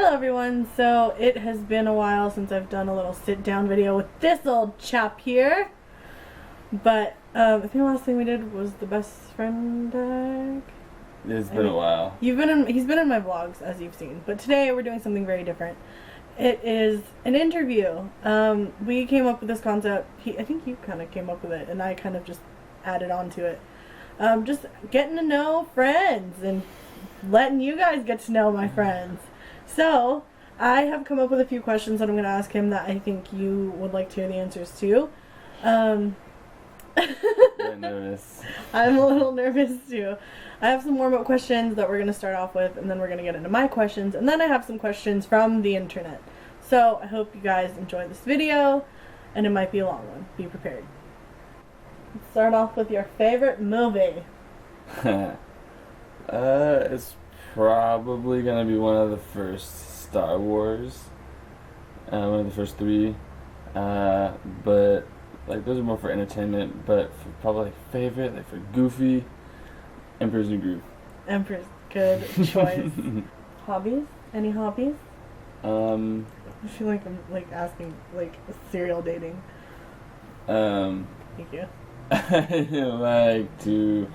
Hello everyone, so it has been a while since I've done a little sit down video with this old chap here. But I think the last thing we did was the best friend tag. It's been a while. He's been in my vlogs, as you've seen. But today we're doing something very different. It is an interview. We came up with this concept. I think you kind of came up with it, and I kind of just added on to it. Just getting to know friends and letting you guys get to know my friends. So, I have come up with a few questions that I'm going to ask him that I think you would like to hear the answers to. I'm nervous. I'm a little nervous too. I have some warm-up questions that we're going to start off with, and then we're going to get into my questions, and then I have some questions from the internet. So, I hope you guys enjoy this video, and it might be a long one. Be prepared. Let's start off with your favorite movie. It's probably gonna be one of the first Star Wars. One of the first three. But like those are more for entertainment. But for probably like favorite, like for Goofy, Emperor's New Groove. Emperor's, good choice. Hobbies? Any hobbies? I feel like I'm like asking like serial dating. Thank you. I like to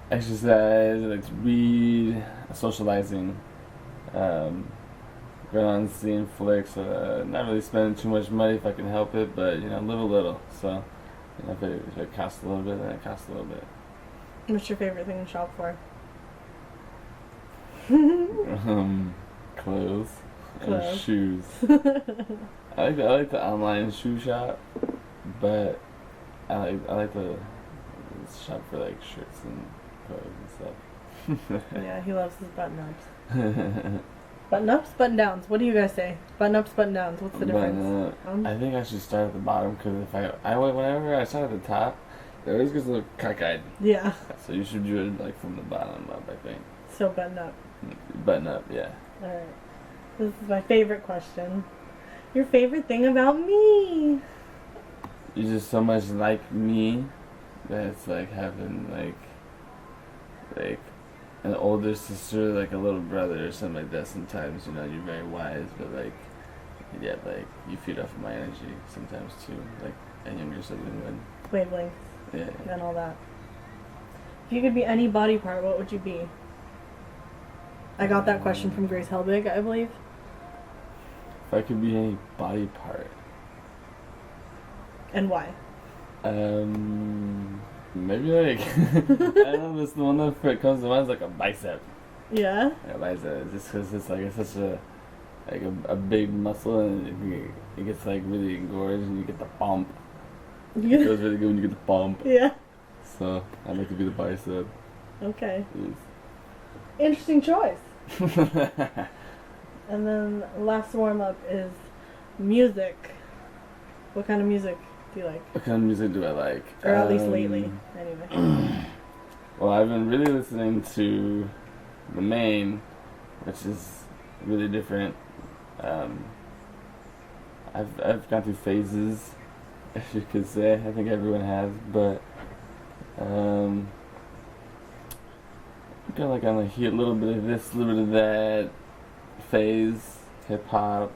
exercise, I like to read, socializing, going on seeing flicks, not really spending too much money if I can help it, but live a little. So, if it costs a little bit, then it costs a little bit. What's your favorite thing to shop for? Clothes. And Clothes. shoes. I like the online shoe shop, but I like to shop for like shirts and clothes and stuff. Yeah, he loves his button-ups. Button-ups? Button-downs. What do you guys say? Button-ups, button-downs. What's the difference? I think I should start at the bottom, because if whenever I start at the top, it always gets a little cockeyed. Yeah. So you should do it like from the bottom up, I think. So button-up. Button up, yeah. Alright. This is my favorite question. Your favorite thing about me? You're just so much like me that it's like having like an older sister, like a little brother or something like that. Sometimes, you're very wise, but like you feed off of my energy sometimes too, like a younger sibling would. Wavelengths. Yeah. And all that. If you could be any body part, what would you be? I got that question from Grace Helbig, I believe. If I could be any body part. And why? Maybe like I don't know. This the one that comes to mind is like a bicep. Yeah. A bicep, just because it's such a big muscle, and it gets like really engorged, and you get the bump. It feels really good when you get the bump. Yeah. So I'd like to be the bicep. Okay. Yes. Interesting choice. And then last warm up is music. What kind of music do you like? What kind of music do I like? Or at least lately, anyway. Well, I've been really listening to the Main, which is really different. I've gone through phases, if you could say. I think everyone has, but I'm kind of like on a little bit of this, a little bit of that phase. Hip hop,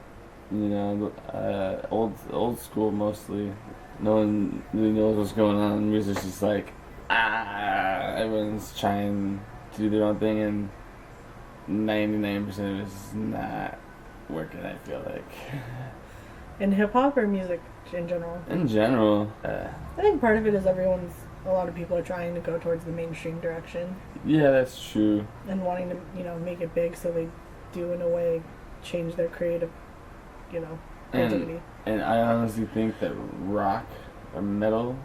old school mostly. No one really knows what's going on. Music's just like, everyone's trying to do their own thing, and 99% of it is not working, I feel like. In hip hop or music in general? In general. I think part of it is a lot of people are trying to go towards the mainstream direction. Yeah, that's true. And wanting to, make it big, so they do in a way change their creative, creativity. And I honestly think that rock or metal,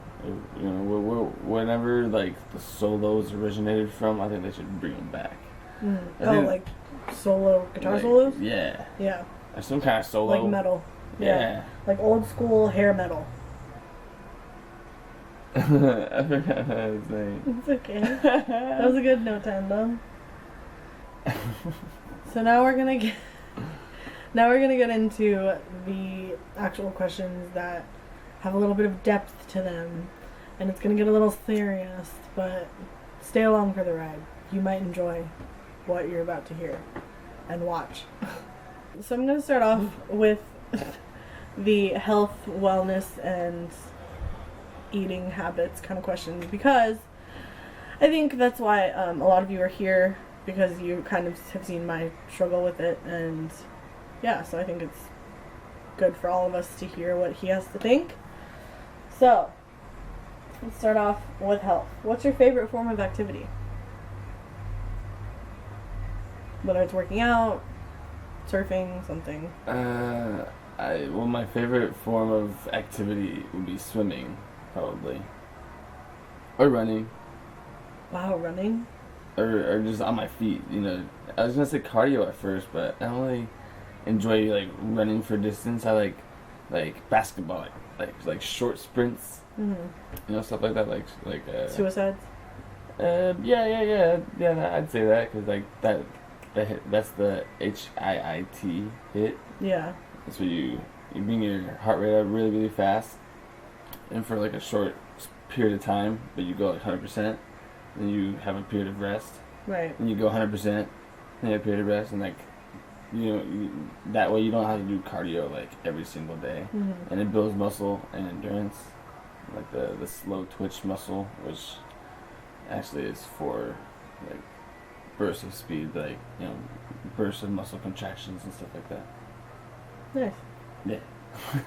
whenever like the solos originated from, I think they should bring them back. Like solo guitar solos? Yeah. Yeah. Or some kind of solo. Like metal. Yeah. Like old school hair metal. I forgot what I was saying. It's okay. That was a good note to end on. So now we're gonna get into the actual questions that have a little bit of depth to them, and it's gonna get a little serious, but stay along for the ride. You might enjoy what you're about to hear. and watch. So I'm going to start off with the health, wellness, and eating habits kind of questions, because I think that's why a lot of you are here, because you kind of have seen my struggle with it, and yeah, so I think it's good for all of us to hear what he has to think. So, let's start off with health. What's your favorite form of activity? Whether it's working out, surfing, something. Well, my favorite form of activity would be swimming, probably, or running. Wow, running? Or just on my feet, you know. I was gonna say cardio at first, but I don't really enjoy like running for distance. I like basketball, like short sprints, Mm-hmm. you know, stuff like that, like Suicides? yeah. I'd say that, because like that's the HIIT hit. Yeah. That's where you bring your heart rate up really, really fast, and for like a short period of time, but you go like 100%. Then you have a period of rest. Right. And you go 100%. Then you have a period of rest, and like, you know, that way you don't have to do cardio like every single day, Mm-hmm. and it builds muscle and endurance, like the slow twitch muscle, which actually is for like bursts of speed, like, you know, bursts of muscle contractions and stuff like that. Nice. Yeah.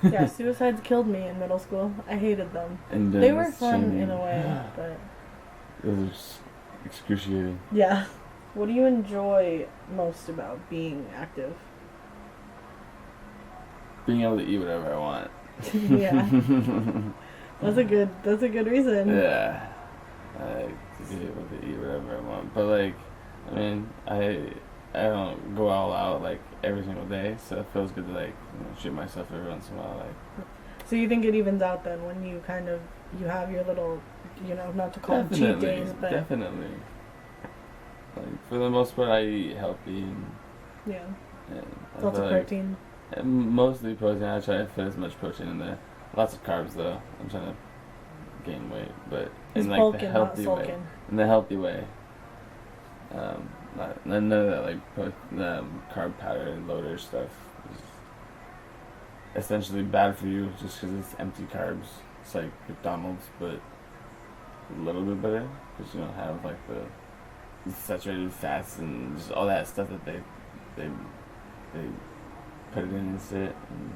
Yeah, suicides killed me in middle school. I hated them. And They were fun in a way, but Those are excruciating. yeah. What do you enjoy most about being active? Being able to eat whatever I want. Yeah. That's a good reason. Yeah. I like to be able to eat whatever I want. But like, I mean, I don't go all out like every single day, so it feels good to like, you know, treat myself every once in a while. Like, So you think it evens out then when you you have your little, you know, not to call them cheat days, but definitely. Like, for the most part, I eat healthy, and yeah, I lots feel of like- protein. and mostly protein. I try to fit as much protein in there. Lots of carbs though. I'm trying to gain weight, but He's in like bulking, the not healthy way. sulking. In the healthy way. None of that like carb powder and loader stuff is essentially bad for you, just because it's empty carbs. It's like McDonald's, but a little bit better, because you don't have like the saturated fats and just all that stuff that they put it in and shit, and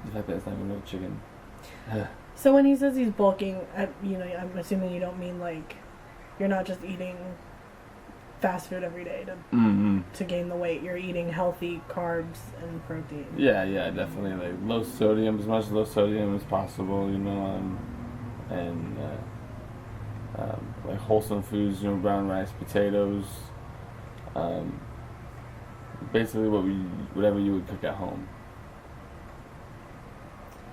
the fact that it's not even real chicken. So when he says he's bulking, you know, I'm assuming you don't mean like you're not just eating fast food every day to gain the weight. You're eating healthy carbs and protein. Yeah, definitely, like low sodium, as much low sodium as possible, you know, and like wholesome foods, you know, brown rice, potatoes, basically whatever you would cook at home.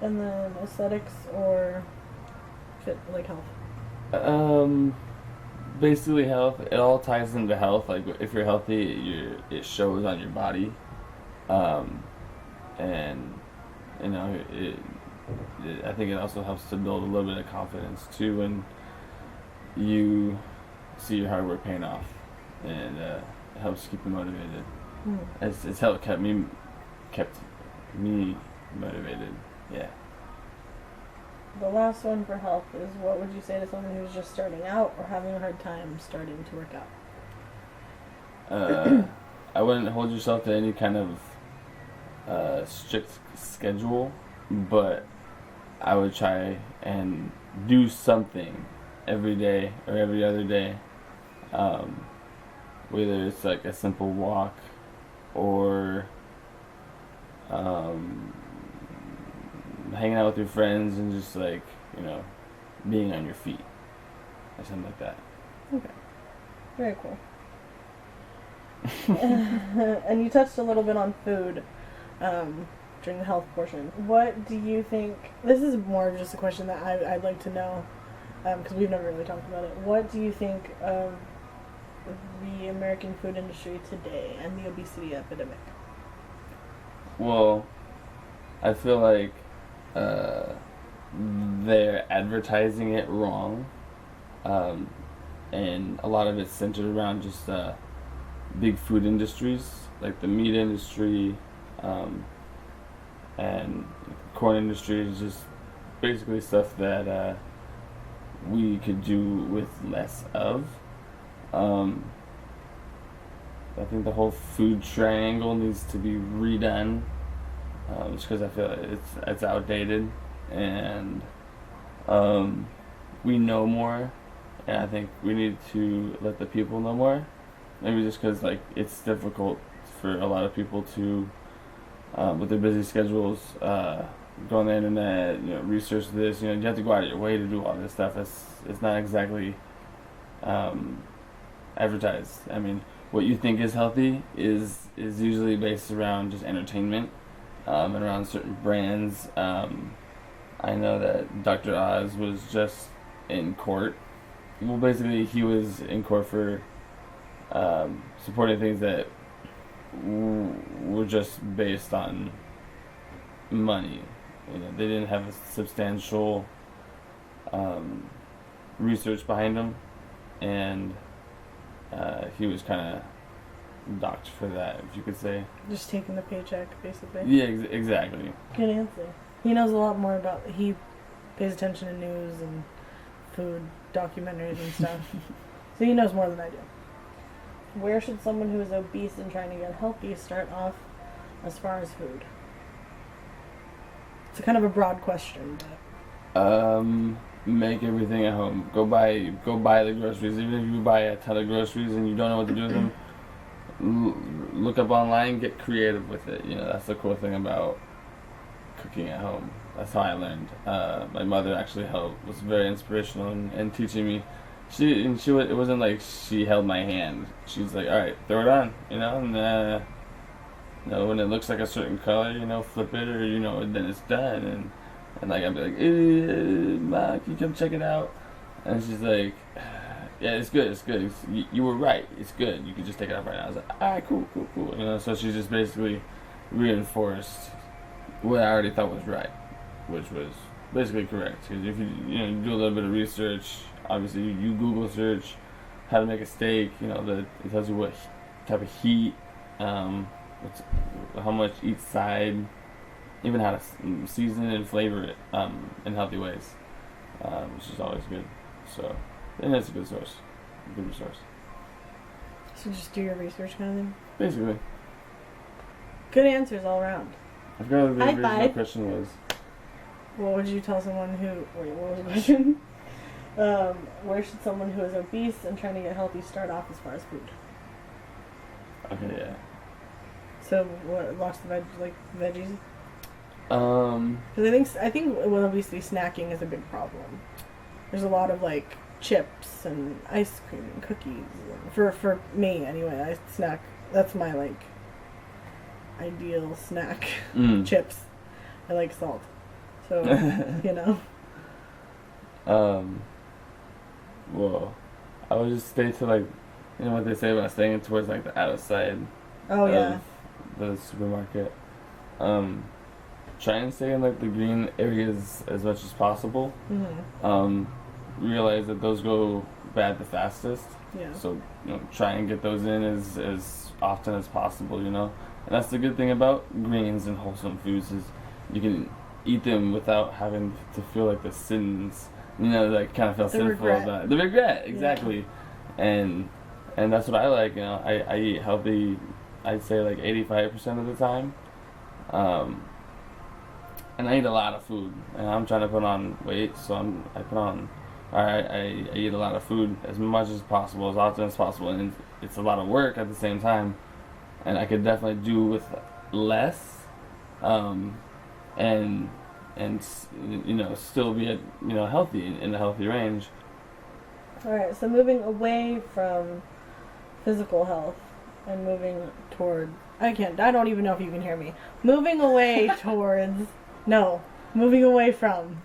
And then aesthetics or fit, like health. Basically health. It all ties into health. Like, if you're healthy, it shows on your body, and you know, I think it also helps to build a little bit of confidence too when you see your hard work paying off, and it helps keep you motivated. It's helped kept me motivated. Yeah. The last one for health is, what would you say to someone who's just starting out or having a hard time starting to work out? I wouldn't hold yourself to any kind of strict schedule, but I would try and do something every day or every other day, whether it's like a simple walk or hanging out with your friends and just like, you know, being on your feet or something like that. Okay. Very cool. And you touched a little bit on food during the health portion. What do you think, this is more of just a question that I'd like to know, because we've never really talked about it. What do you think of the American food industry today and the obesity epidemic? Well, I feel like they're advertising it wrong, and a lot of it's centered around just big food industries like the meat industry, and corn industry is just basically stuff that we could do with less of. I think the whole food triangle needs to be redone, just because I feel it's outdated, and we know more, and I think we need to let the people know more. Maybe just because like it's difficult for a lot of people to, with their busy schedules, go on the internet, research this. You have to go out of your way to do all this stuff. It's not exactly advertised. I mean, what you think is healthy is usually based around just entertainment, and around certain brands. I know that Dr. Oz was just in court. Well, basically, he was in court for supporting things that were just based on money. They didn't have a substantial research behind them, and he was kind of docked for that, if you could say. Just taking the paycheck, basically. Yeah, exactly. Good answer. He knows a lot more about. He pays attention to news and food documentaries and stuff, so he knows more than I do. Where should someone who is obese and trying to get healthy start off as far as food? It's a kind of a broad question, but make everything at home. Go buy the groceries. Even if you buy a ton of groceries and you don't know what to do with them, look up online, get creative with it. That's the cool thing about cooking at home. That's how I learned. My mother actually was very inspirational in teaching me. It wasn't like she held my hand. She's like, all right, throw it on, and when it looks like a certain color, flip it, or then it's done, and like I'd be like, Ma, can you come check it out? And she's like, yeah, it's good. You were right. It's good. You can just take it out right now. I was like, all right, cool. So she just basically reinforced what I already thought was right, which was basically correct. Because if you do a little bit of research, obviously you Google search how to make a steak. It tells you what type of heat, how much each side, even how to season it and flavor it in healthy ways, which is always good. So, and that's a good source, good resource. So just do your research kind of thing? Basically. Good answers all around. I forgot what the question was. What would you tell someone who... Wait, what was the question? Where should someone who is obese and trying to get healthy start off as far as food? Okay, yeah. So, what? Lots of veggies? Because I think with obesity, snacking is a big problem. There's a lot of chips and ice cream and cookies. For me, anyway, I snack. That's my ideal snack. Chips. I like salt. So Well, I would just stay to what they say about staying towards the outside. Oh yeah. The supermarket. Try and stay in the green areas as much as possible. Mm-hmm. Realize that those go bad the fastest. Yeah. So try and get those in as often as possible. And that's the good thing about greens and wholesome foods is you can eat them without having to feel like the sins. Kind of feel sinful about it. The regret, exactly. Yeah. And that's what I like. I eat healthy. I'd say 85% of the time. And I eat a lot of food, and I'm trying to put on weight, so I eat a lot of food as much as possible, as often as possible, and it's a lot of work at the same time, and I could definitely do with less, and still be healthy in a healthy range. All right, so moving away from physical health and moving toward I don't even know if you can hear me. Moving away moving away from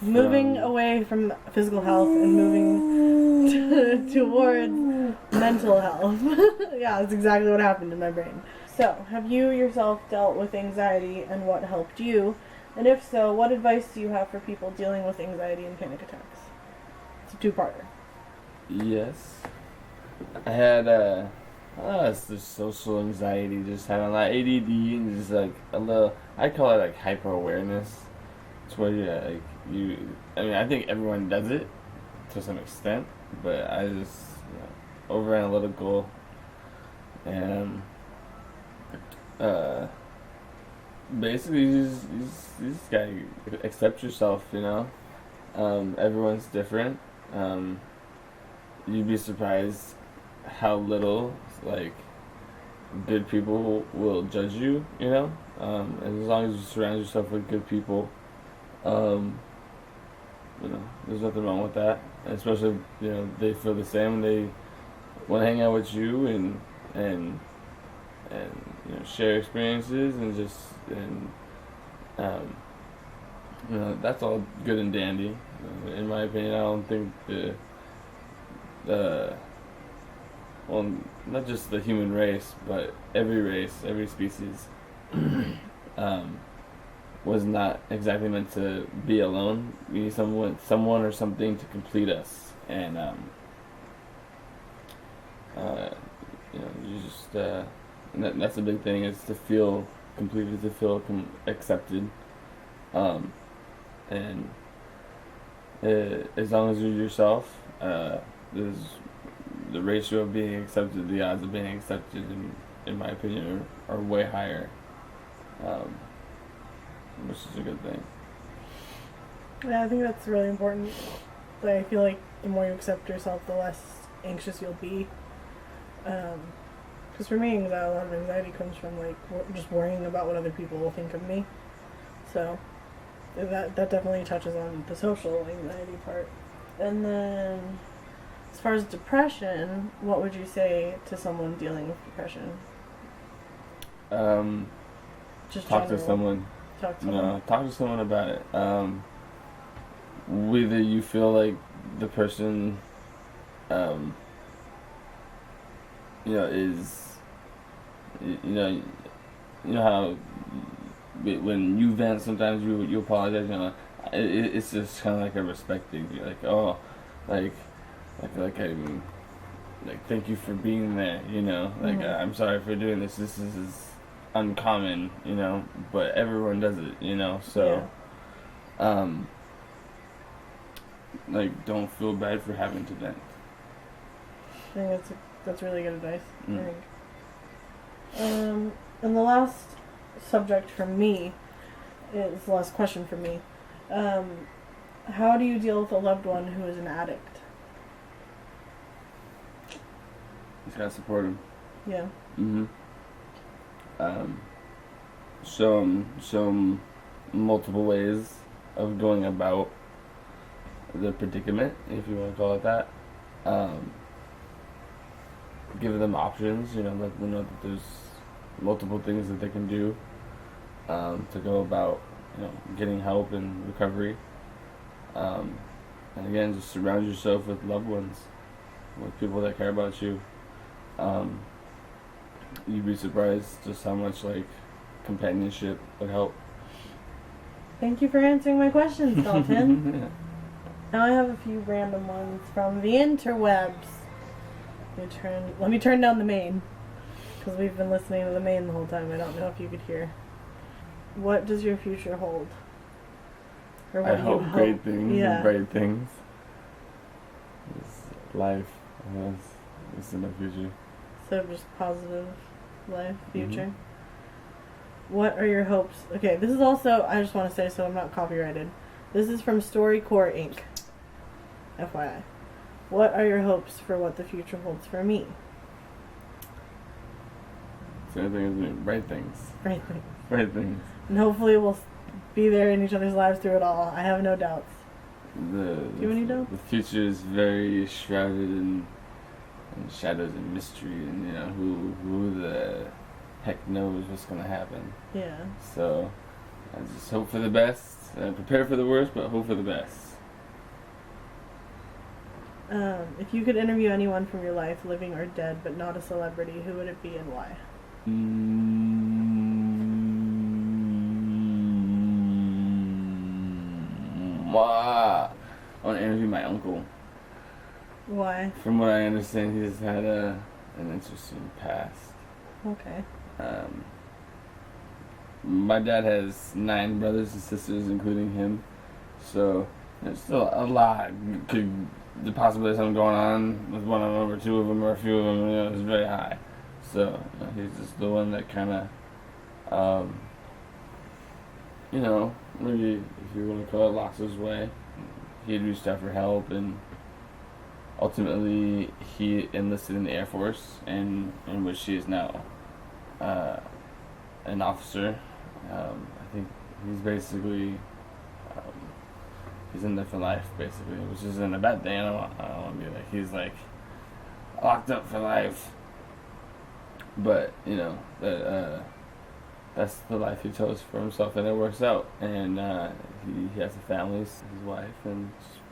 moving away from physical health and moving towards mental health. Yeah, that's exactly what happened in my brain. So, have you yourself dealt with anxiety and what helped you? And if so, what advice do you have for people dealing with anxiety and panic attacks? It's a two-parter. Yes. I had It's just social anxiety, just having like ADD and just like a little. I call it like hyper awareness. It's where you like you. I mean, I think everyone does it to some extent, but I just over analytical and uh, basically you just gotta accept yourself. Everyone's different. You'd be surprised how little like good people will judge you. And as long as you surround yourself with good people, um, there's nothing wrong with that. And especially if, they feel the same and they want to hang out with you and share experiences and just um, that's all good and dandy. In my opinion, I don't think the well, not just the human race, but every race, every species, was not exactly meant to be alone. We need someone or something to complete us, and you just that's a big thing is to feel completed, to feel accepted, and as long as you're yourself, there's the ratio of being accepted, the odds of being accepted, in my opinion, are way higher, which is a good thing. Yeah, I think that's really important. Like, I feel like the more you accept yourself, the less anxious you'll be. Because for me, a lot of anxiety comes from like just worrying about what other people will think of me. So that definitely touches on the social anxiety part. And then, as far as depression, what would you say to someone dealing with depression? Just talk general. to someone. Talk to someone. Talk to someone about it. Whether you feel like the person, is, how when you vent, sometimes you apologize. It's just kind of like a respect thing. You're like, oh, like I'm like thank you for being there. I'm sorry for doing this. This is uncommon. But everyone does it. So, like don't feel bad for having to vent. I think that's really good advice. I think. And the last subject for me is the last question for me. How do you deal with a loved one who is an addict? You just gotta support him. Yeah. Show him multiple ways of going about the predicament, if you want to call it that. Give them options. Let them know that there's multiple things that they can do to go about getting help and recovery. And again, just surround yourself with loved ones, with people that care about you. You'd be surprised just how much companionship would help. Thank you for answering my questions, Dalton. Yeah. Now I have a few random ones from the interwebs. Let me turn down the main, because we've been listening to the main the whole time. I don't know if you could hear. What does your future hold? Or what I hope great things and bright things. It's life. It's in the future. So just positive life, future. What are your hopes? Okay, this is also, I just want to say so I'm not copyrighted. This is from StoryCorps Inc. FYI. What are your hopes for what the future holds for me? Same thing as me. Bright things. Bright things. Bright things. And hopefully we'll be there in each other's lives through it all. I have no doubts. Do you have any doubts? The future is very shrouded in shadows and mystery, and who the heck knows what's gonna happen. Yeah. So I just hope for the best. Prepare for the worst, but hope for the best. If you could interview anyone from your life, living or dead, but not a celebrity, who would it be and why? I want to interview my uncle. Why? From what I understand, he's had a an interesting past. Okay. My dad has 9 brothers and sisters, including him. So there's still a lot. The possibility of something going on with one of them, or 2 of them, or a few of them, is very high. So he's just the one that kind of, maybe if you want to call it, lost his way. He had reached out for help, and ultimately he enlisted in the Air Force, in which he is now an officer. I think he's basically he's in there for life, basically, which isn't a bad thing. I don't want to be like he's like locked up for life, but that's the life he chose for himself, and it works out. And he has a family, his wife, and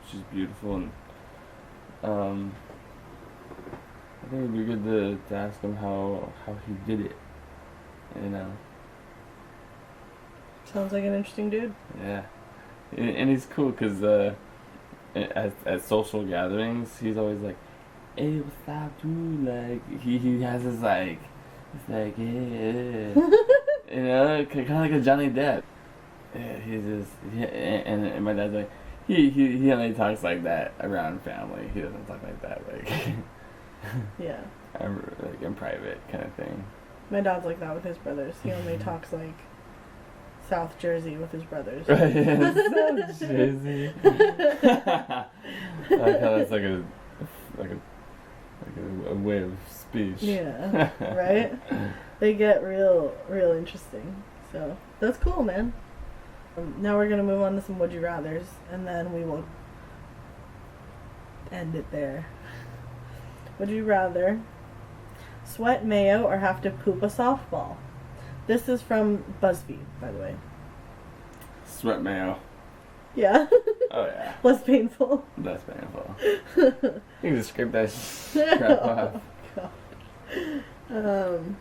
she's beautiful. And I think it'd be good to ask him how he did it. Sounds like an interesting dude. Yeah, and he's cool because at social gatherings, he's always like, "Hey, what's up, dude?" Like he has his like, it's like, yeah, kind of like a Johnny Depp. Yeah, he's just and my dad's like, he only talks like that around family. He doesn't talk like that Yeah. like in private kind of thing. My dad's like that with his brothers. He only talks like South Jersey with his brothers. Right, yeah, South Jersey. I like how that's like a way of speech. Yeah, right? They get real interesting. So that's cool, man. Now we're gonna move on to some would you rather's, and then we will end it there. Would you rather sweat mayo or have to poop a softball? This is from BuzzFeed, by the way. Sweat mayo. Yeah. Oh yeah. Less painful. Less painful. You can just scrape that crap off. Oh, God.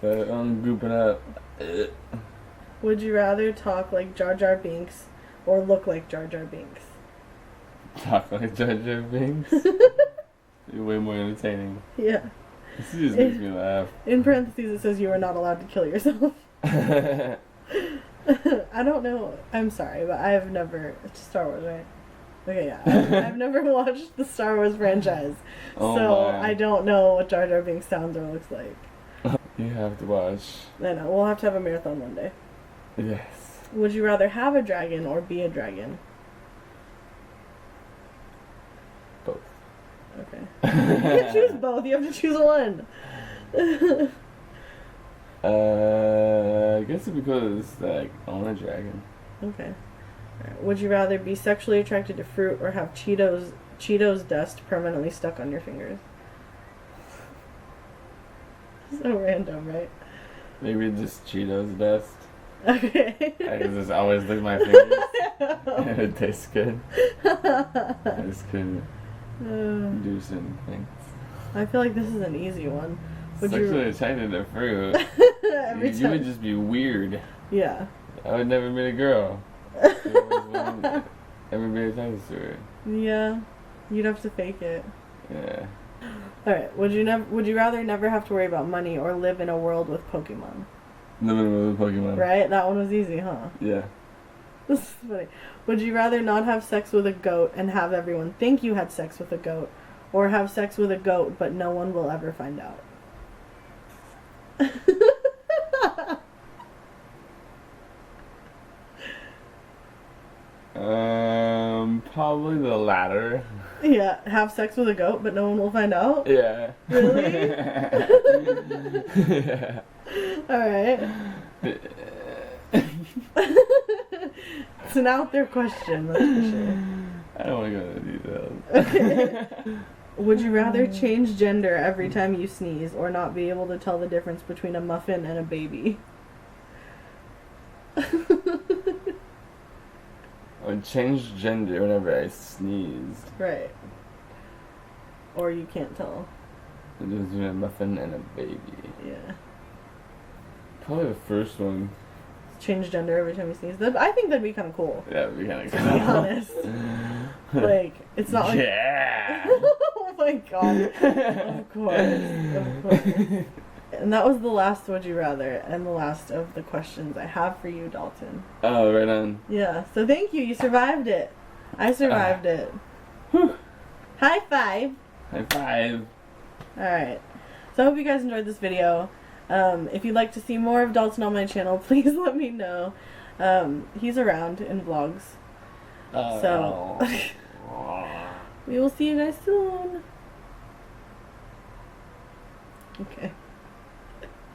So I'm gooping up. Would you rather talk like Jar Jar Binks or look like Jar Jar Binks? Talk like Jar Jar Binks. You're way more entertaining. Yeah. This just makes me laugh. In parentheses it says you are not allowed to kill yourself. I don't know. I'm sorry, but I've never... It's Star Wars, right? Okay, yeah. I've never watched the Star Wars franchise. Oh so my. I don't know what Jar Jar Binks sounds or looks like. You have to watch. I know. We'll have to have a marathon one day. Yes. Would you rather have a dragon or be a dragon? Both. Okay. You can't choose both. You have to choose one. I guess it's because like I want a dragon. Okay. Alright. Would you rather be sexually attracted to fruit or have Cheetos dust permanently stuck on your fingers? So random, right? Maybe just Cheetos dust. Okay. I can just always lick my fingers. And it tastes good. I just couldn't do certain things. I feel like this is an easy one. Would Sexually you... attracted to fruit. Every You time. would just be weird. Yeah. I would never meet a girl. You always want everybody attracted to her. Yeah. You'd have to fake it. Yeah. Alright, would you rather never have to worry about money or live in a world with Pokemon? Living with a Pokemon. Right? That one was easy, huh? Yeah. This is funny. Would you rather not have sex with a goat and have everyone think you had sex with a goat, or have sex with a goat but no one will ever find out? Probably the latter. Yeah, have sex with a goat but no one will find out? Yeah. Really? Yeah. Alright. It's an out there question, that's for sure. I don't want to go into details. Okay. Would you rather change gender every time you sneeze or not be able to tell the difference between a muffin and a baby? I would change gender whenever I sneezed. Right. Or you can't tell. The difference between a muffin and a baby. Yeah. Probably the first one. Change gender every time you sneeze. I think that'd be kind of cool. That would be kind of To cool. be honest. Like, it's not like... Yeah! Oh my god. Of course. And that was the last Would You Rather and the last of the questions I have for you, Dalton. Oh, right on. Yeah, so thank you. You survived it. I survived it. Whew. High five. High five. Alright. So I hope you guys enjoyed this video. If you'd like to see more of Dalton on my channel, please let me know. He's around in vlogs. So we will see you guys soon. Okay.